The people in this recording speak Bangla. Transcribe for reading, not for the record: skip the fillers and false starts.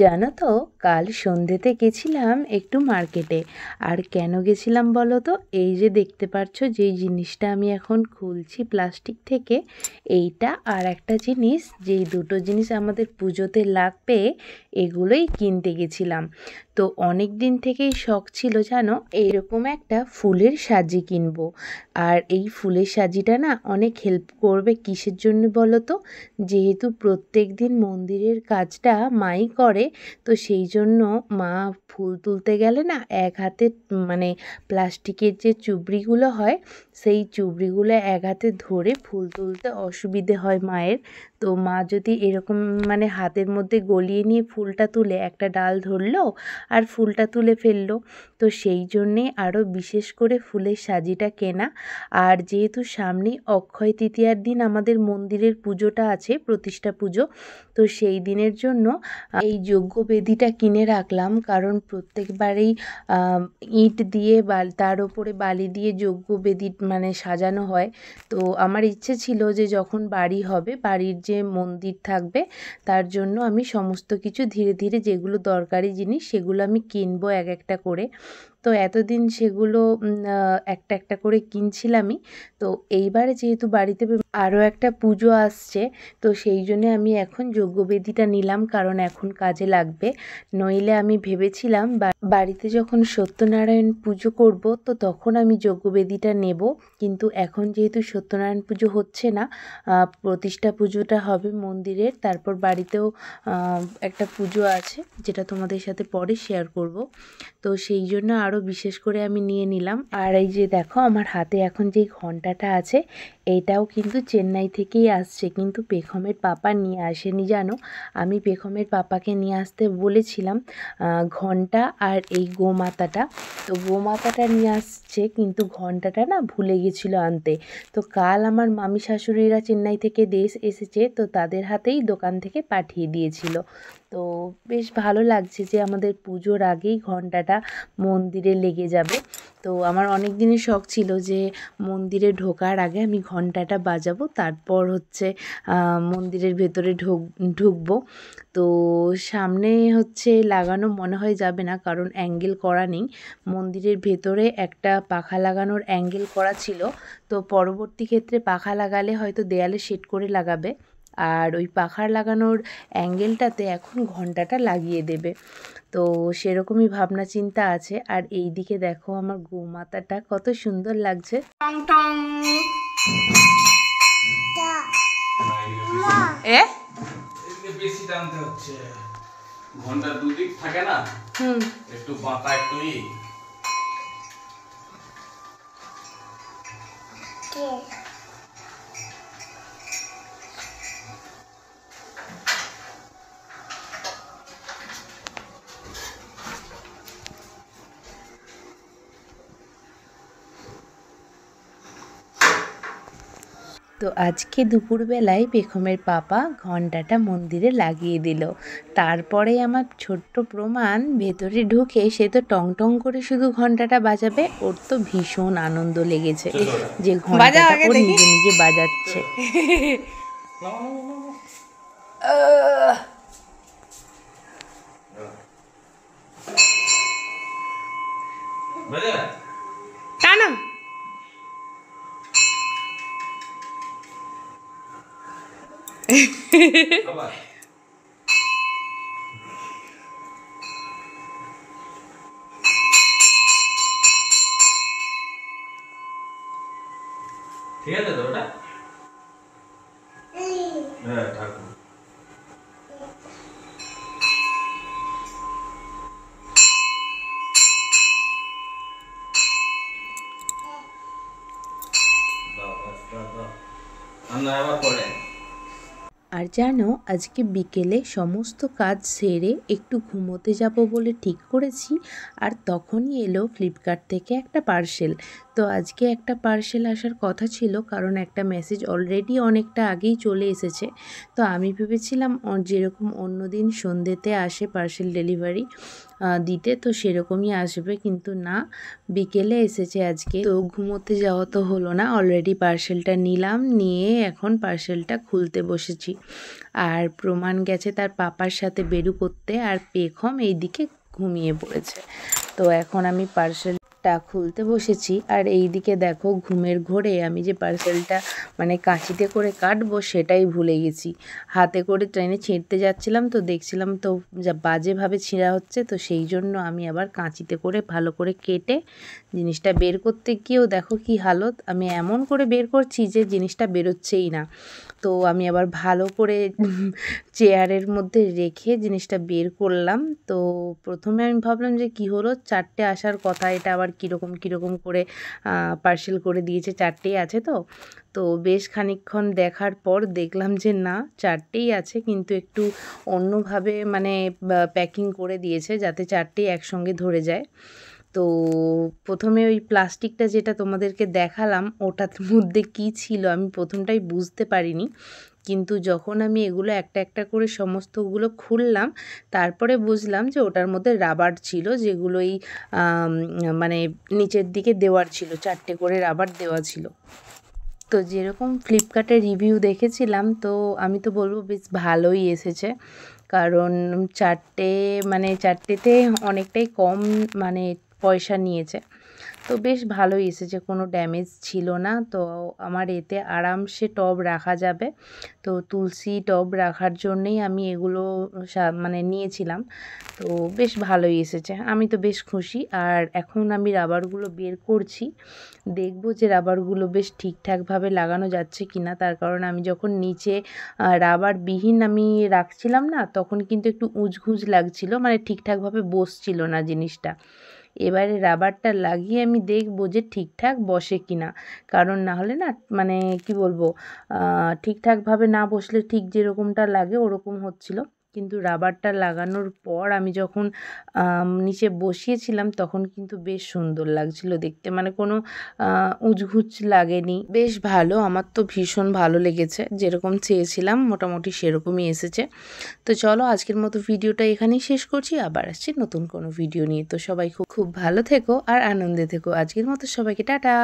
জানো তো, কাল সন্ধ্যেতে গেছিলাম একটু মার্কেটে। আর কেন গেছিলাম বলো তো? এই যে দেখতে পাচ্ছ যেই জিনিসটা আমি এখন খুলছি প্লাস্টিক থেকে, এইটা আর একটা জিনিস, যেই দুটো জিনিস আমাদের পুজোতে লাগবে, এগুলোই কিনতে গেছিলাম। তো অনেক দিন থেকেই শখ ছিল জানো, এইরকম একটা ফুলের সাজি কিনবো। আর এই ফুলের সাজিটা না অনেক হেল্প করবে। কিসের জন্য বলো তো? যেহেতু প্রত্যেক দিন মন্দিরের কাজটা মাই করে, তো সেই জন্য মা ফুল তুলতে গেলে না এক হাতে, মানে প্লাস্টিকের যে চুবড়িগুলো হয়, সেই চুবড়িগুলো এক হাতে ধরে ফুল তুলতে অসুবিধে হয় মায়ের। তো মা যদি এরকম মানে হাতের মধ্যে গলিয়ে নিয়ে ফুলটা তুলে একটা ডাল ধরলো আর ফুলটা তুলে ফেললো। তো সেই জন্যে আরও বিশেষ করে ফুলের সাজিটা কেনা। আর যেহেতু সামনেই অক্ষয় তৃতীয়ার দিন আমাদের মন্দিরের পুজোটা আছে, প্রতিষ্ঠা পুজো, তো সেই দিনের জন্য এই যজ্ঞবেদীটা কিনে রাখলাম। কারণ প্রত্যেকবারেই ইট দিয়ে তার ওপরে বালি দিয়ে যজ্ঞবেদী মানে সাজানো হয়। তো আমার ইচ্ছে ছিল যে যখন বাড়ি হবে, বাড়ির যে মন্দির থাকবে, তার জন্য আমি সমস্ত কিছু ধীরে ধীরে যেগুলো দরকারি জিনিস সেগুলো আমি কিনবো এক একটা করে। তো এতদিন সেগুলো একটা একটা করে কিনছিলামই। তো এইবারে যেহেতু বাড়িতে আরও একটা পুজো আসছে, তো সেই জন্যে আমি এখন যজ্ঞবেদীটা নিলাম, কারণ এখন কাজে লাগবে। নইলে আমি ভেবেছিলাম বাড়িতে যখন সত্যনারায়ণ পুজো করব, তো তখন আমি যজ্ঞবেদীটা নেব। কিন্তু এখন যেহেতু সত্যনারায়ণ পুজো হচ্ছে না, প্রতিষ্ঠা পুজোটা হবে মন্দিরের, তারপর বাড়িতেও একটা পুজো আছে, যেটা তোমাদের সাথে পরে শেয়ার করব। তো সেই জন্য আরও বিশেষ করে আমি নিয়ে নিলাম। আর এই যে দেখো আমার হাতে এখন যেই ঘন্টাটা আছে, এইটাও কিন্তু চেন্নাই থেকেই আসছে, কিন্তু পেখমের পাপা নিয়ে আসেনি জানো। আমি পেখমের পাপাকে নিয়ে আসতে বলেছিলাম ঘন্টা আর এই গোমাতাটা। তো গোমাতাটা নিয়ে আসছে, কিন্তু ঘন্টাটা না ভুলে গেছিলো আনতে। তো কাল আমার মামি শাশুড়িরা চেন্নাই থেকে দেশ এসেছে, তো তাদের হাতেই দোকান থেকে পাঠিয়ে দিয়েছিল। তো বেশ ভালো লাগছে যে আমাদের পুজোর আগেই ঘন্টাটা মন্দিরে লেগে যাবে। তো আমার অনেক দিনের শখ ছিল যে মন্দিরে ঢোকার আগে আমি ঘন্টাটা বাজাবো, তারপর হচ্ছে মন্দিরের ভেতরে ঢুকবো। তো সামনে হচ্ছে লাগানো মনে হয় যাবে না, কারণ অ্যাঙ্গেল করা নেই। মন্দিরের ভেতরে একটা পাখা লাগানোর অ্যাঙ্গেল করা ছিল, তো পরবর্তী ক্ষেত্রে পাখা লাগালে হয়তো দেয়ালে সেট করে লাগাবে। আর ওই পাখার লাগানোর অ্যাঙ্গেলটাতে এখন ঘন্টাটা লাগিয়ে দেবে। তো সেরকমই ভাবনা চিন্তা আছে। আর এই দিকে দেখো আমার গোমাতাটা কত সুন্দর লাগছে। টং টং এ বেশি টানতে হচ্ছে, ঘন্টা দুদিক থাকে না, একটু বাঁকা একটু তো আজকে দুপুরবেলায় পেখমের পাপা ঘন্টাটা মন্দিরে লাগিয়ে দিল। তারপরে আমার ছোট্ট প্রমাণ ভেতরে ঢুকে সে তো টং টং করে শুধু ঘন্টাটা বাজাবে। ওর তো ভীষণ আনন্দ লেগেছে যে ঘন্টাটা ও নিজে নিজে বাজাচ্ছে। টানো। ঠিক আছে তো ওটা? হ্যাঁ ঠাকুর আবার পরে। আর জানো, আজকে বিকেলে সমস্ত কাজ সেরে একটু ঘুমোতে যাব বলে ঠিক করেছি। আর তখনই এলো ফ্লিপকার্ট থেকে একটা পার্সেল। তো আজকে একটা পার্সেল আসার কথা ছিল, কারণ একটা মেসেজ অলরেডি অনেকটা আগেই চলে এসেছে। তো আমি ভেবেছিলাম যেরকম অন্য দিন সন্ধ্যেতে আসে পার্সেল ডেলিভারি দিতে, তো সেরকমই আসবে, কিন্তু না, বিকেলে এসেছে আজকে। তো ঘুমোতে যাওয়া তো হলো না, অলরেডি পার্সেলটা নিলাম, নিয়ে এখন পার্সেলটা খুলতে বসেছি। আর প্রমাণ গেছে তার পাপার সাথে বেরু করতে, আর পেখম এইদিকে ঘুমিয়ে পড়েছে। তো এখন আমি পার্সেলটা খুলতে বসেছি, আর এই দিকে দেখো ঘুমের ঘোরে আমি যে পার্সেলটা মানে কাঁচিতে করে কাটবো সেটাই ভুলে গেছি। হাতে করে ট্রেনে ছিঁড়তে যাচ্ছিলাম, তো দেখছিলাম তো যা বাজেভাবে ছিঁড়া হচ্ছে, তো সেই জন্য আমি আবার কাঁচিতে করে ভালো করে কেটে জিনিসটা বের করতে গিয়েও দেখো কি হালত, আমি এমন করে বের করছি যে জিনিসটা বেরোচ্ছেই না। তো আমি আবার ভালো করে চেয়ারের মধ্যে রেখে জিনিসটা বের করলাম। তো প্রথমে আমি ভাবলাম যে কি হলো, 4টে আসার কথা, এটা আবার কীরকম করে পার্সেল করে দিয়েছে, 4টেই আছে। তো বেশ খানিকক্ষণ দেখার পর দেখলাম যে না, 4টেই আছে, কিন্তু একটু অন্যভাবে মানে প্যাকিং করে দিয়েছে যাতে 4টেই একসঙ্গে ধরে যায়। তো প্রথমে ওই প্লাস্টিকটা যেটা তোমাদেরকে দেখালাম ওটার মধ্যে কি ছিল আমি প্রথমটাই বুঝতে পারিনি, কিন্তু যখন আমি এগুলো একটা একটা করে সমস্তগুলো খুললাম তারপরে বুঝলাম যে ওটার মধ্যে রাবার ছিল, যেগুলো এই মানে নিচের দিকে দেওয়ার ছিল, 4টে করে রাবার দেওয়া ছিল। তো যেরকম ফ্লিপকার্টে রিভিউ দেখেছিলাম, তো আমি তো বলবো বেশ ভালোই এসেছে, কারণ 4টেতে অনেকটাই কম মানে পয়সা নিয়েছে। তো বেশ ভালোই এসেছে, কোনো ড্যামেজ ছিল না। তো আমার এতে আরামসে টব রাখা যাবে, তো তুলসী টব রাখার জন্যেই আমি এগুলো মানে নিয়েছিলাম। তো বেশ ভালোই এসেছে, আমি তো বেশ খুশি। আর এখন আমি রাবারগুলো বের করছি, দেখব যে রাবারগুলো বেশ ঠিকঠাকভাবে লাগানো যাচ্ছে কি না। তার কারণ আমি যখন নিচে রাবারবিহীন আমি রাখছিলাম না, তখন কিন্তু একটু উজঘুজ লাগছিল, মানে ঠিকঠাকভাবে বসছিল না জিনিসটা। এবারে রাবারটা লাগিয়ে আমি দেখব যে ঠিকঠাক বসে কি না, কারণ না হলে না মানে কি বলবো, ঠিকঠাকভাবে না বসলে ঠিক যেরকমটা লাগে ওরকম হচ্ছিল। কিন্তু রাবারটা লাগানোর পর আমি যখন নিচে বসিয়েছিলাম তখন কিন্তু বেশ সুন্দর লাগছিল দেখতে, মানে কোনো উজঘুজ লাগেনি, বেশ ভালো। আমার তো ভীষণ ভালো লেগেছে, যেরকম চেয়েছিলাম মোটামুটি সেরকমই এসেছে। তো চলো আজকের মতো ভিডিওটা এখানেই শেষ করছি, আবার আসছি নতুন কোনো ভিডিও নিয়ে। তো সবাই খুব ভালো থেকো আর আনন্দে থেকো। আজকের মতো সবাইকে টাটা।